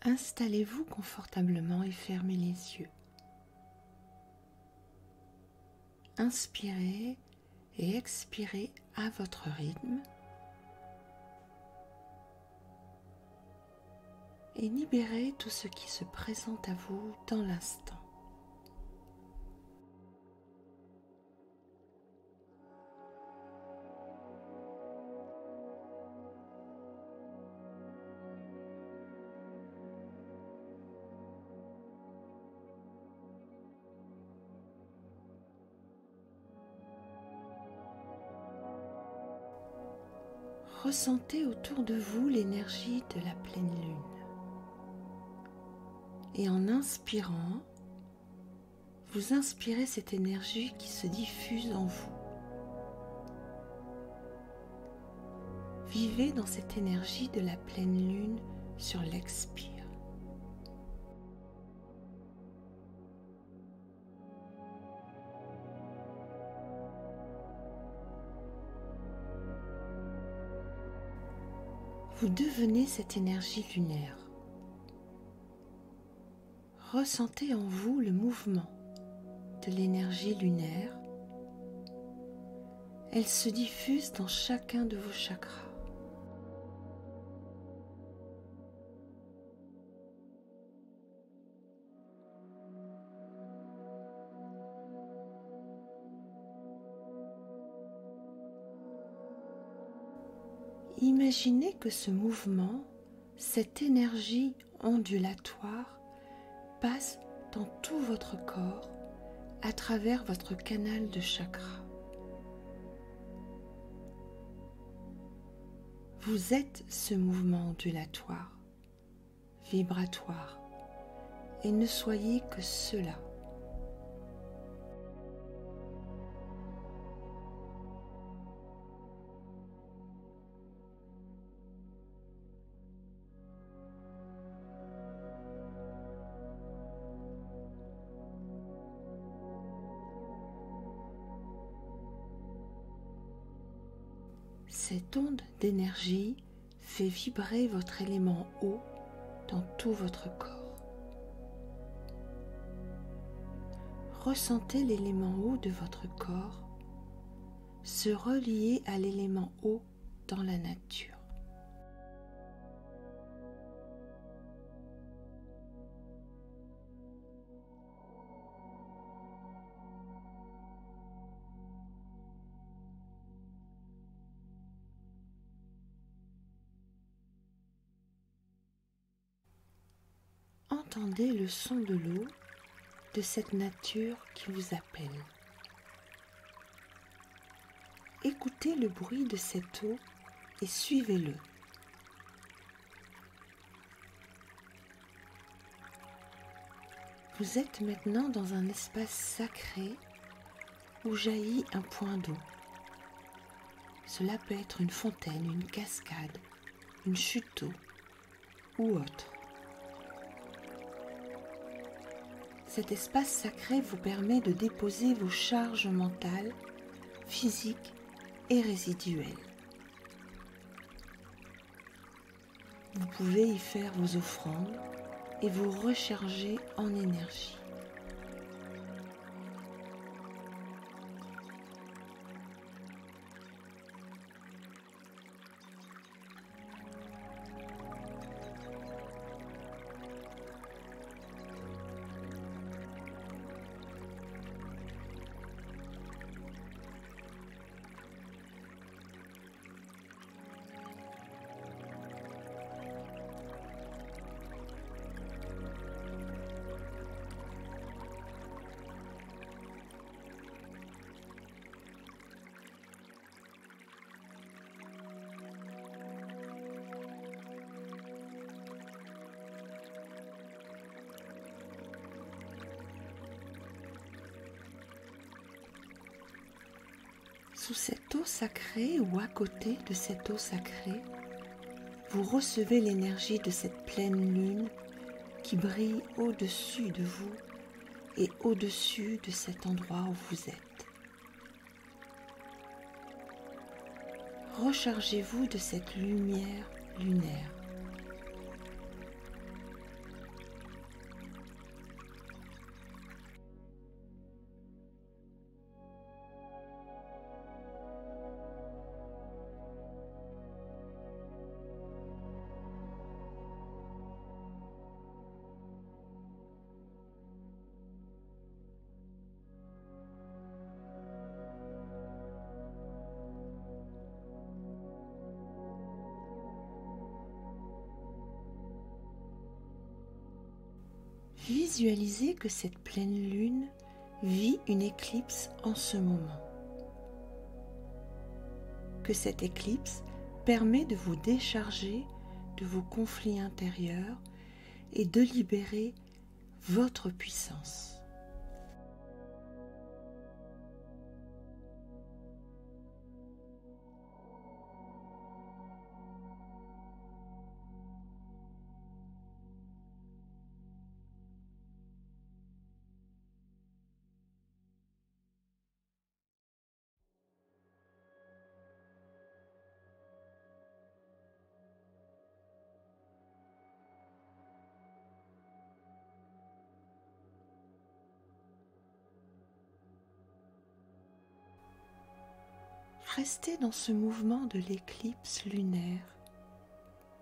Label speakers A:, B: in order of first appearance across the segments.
A: Installez-vous confortablement et fermez les yeux. Inspirez et expirez à votre rythme et libérez tout ce qui se présente à vous dans l'instant. Ressentez autour de vous l'énergie de la pleine lune. Et en inspirant, vous inspirez cette énergie qui se diffuse en vous. Vivez dans cette énergie de la pleine lune sur l'expire. Vous devenez cette énergie lunaire. Ressentez en vous le mouvement de l'énergie lunaire. Elle se diffuse dans chacun de vos chakras. Imaginez que ce mouvement, cette énergie ondulatoire, passe dans tout votre corps à travers votre canal de chakras. Vous êtes ce mouvement ondulatoire, vibratoire, et ne soyez que cela. Cette onde d'énergie fait vibrer votre élément eau dans tout votre corps. Ressentez l'élément eau de votre corps se relier à l'élément eau dans la nature. Entendez le son de l'eau, de cette nature qui vous appelle. Écoutez le bruit de cette eau et suivez-le. Vous êtes maintenant dans un espace sacré où jaillit un point d'eau. Cela peut être une fontaine, une cascade, une chute d'eau ou autre. Cet espace sacré vous permet de déposer vos charges mentales, physiques et résiduelles. Vous pouvez y faire vos offrandes et vous recharger en énergie. Sous cette eau sacrée ou à côté de cette eau sacrée, vous recevez l'énergie de cette pleine lune qui brille au-dessus de vous et au-dessus de cet endroit où vous êtes. Rechargez-vous de cette lumière lunaire. Visualisez que cette pleine lune vit une éclipse en ce moment. Que cette éclipse permet de vous décharger de vos conflits intérieurs et de libérer votre puissance. Restez dans ce mouvement de l'éclipse lunaire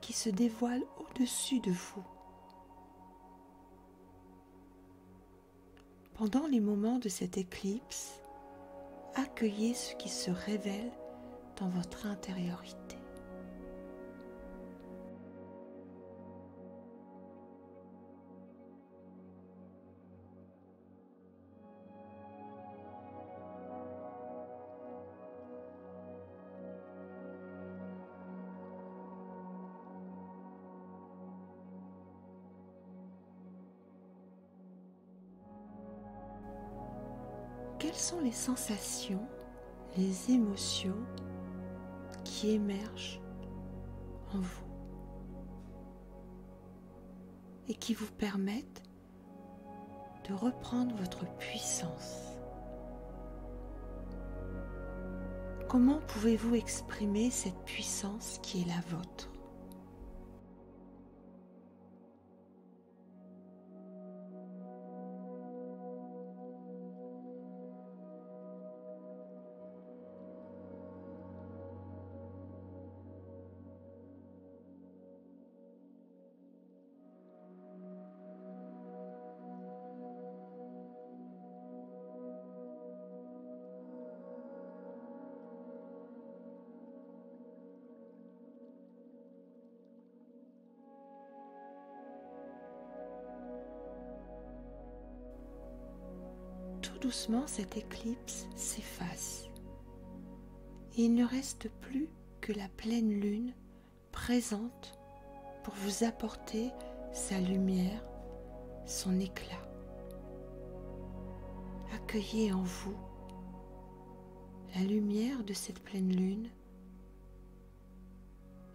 A: qui se dévoile au-dessus de vous. Pendant les moments de cette éclipse, accueillez ce qui se révèle dans votre intériorité. Quelles sont les sensations, les émotions qui émergent en vous et qui vous permettent de reprendre votre puissance? Comment pouvez-vous exprimer cette puissance qui est la vôtre? Tout doucement, cette éclipse s'efface et il ne reste plus que la pleine lune présente pour vous apporter sa lumière, son éclat. Accueillez en vous la lumière de cette pleine lune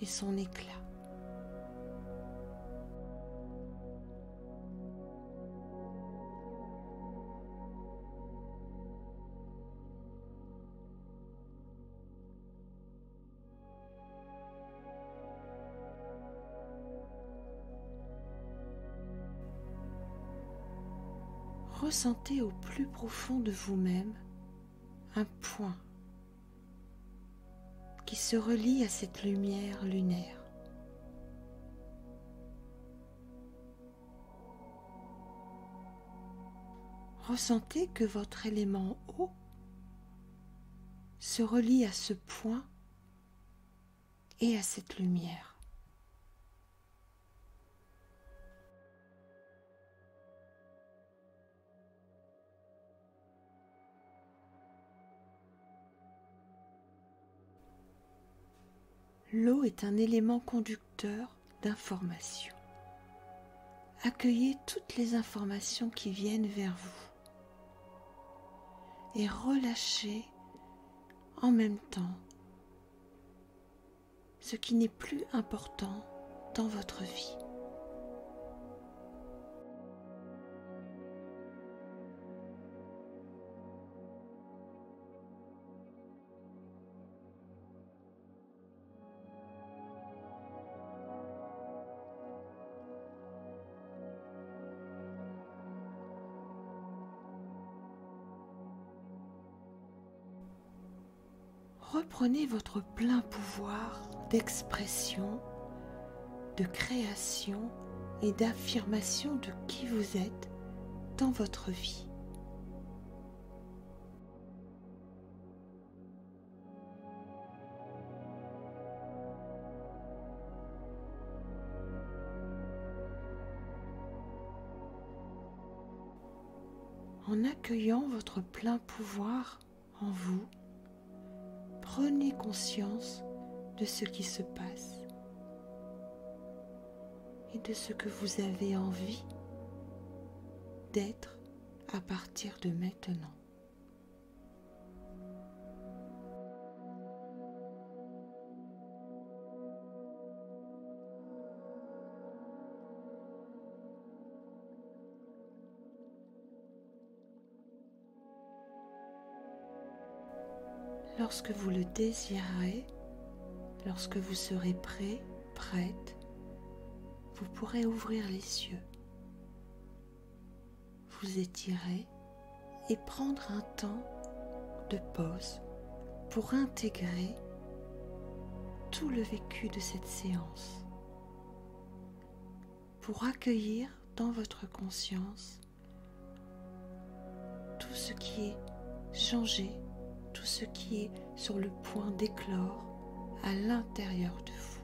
A: et son éclat. Ressentez au plus profond de vous-même un point qui se relie à cette lumière lunaire. Ressentez que votre élément eau se relie à ce point et à cette lumière. L'eau est un élément conducteur d'informations. Accueillez toutes les informations qui viennent vers vous et relâchez en même temps ce qui n'est plus important dans votre vie. Reprenez votre plein pouvoir d'expression, de création et d'affirmation de qui vous êtes dans votre vie. En accueillant votre plein pouvoir en vous, prenez conscience de ce qui se passe et de ce que vous avez envie d'être à partir de maintenant. Lorsque vous le désirerez, lorsque vous serez prêt, prête, vous pourrez ouvrir les yeux, vous étirer et prendre un temps de pause pour intégrer tout le vécu de cette séance, pour accueillir dans votre conscience tout ce qui est changé, tout ce qui est sur le point d'éclore à l'intérieur de vous.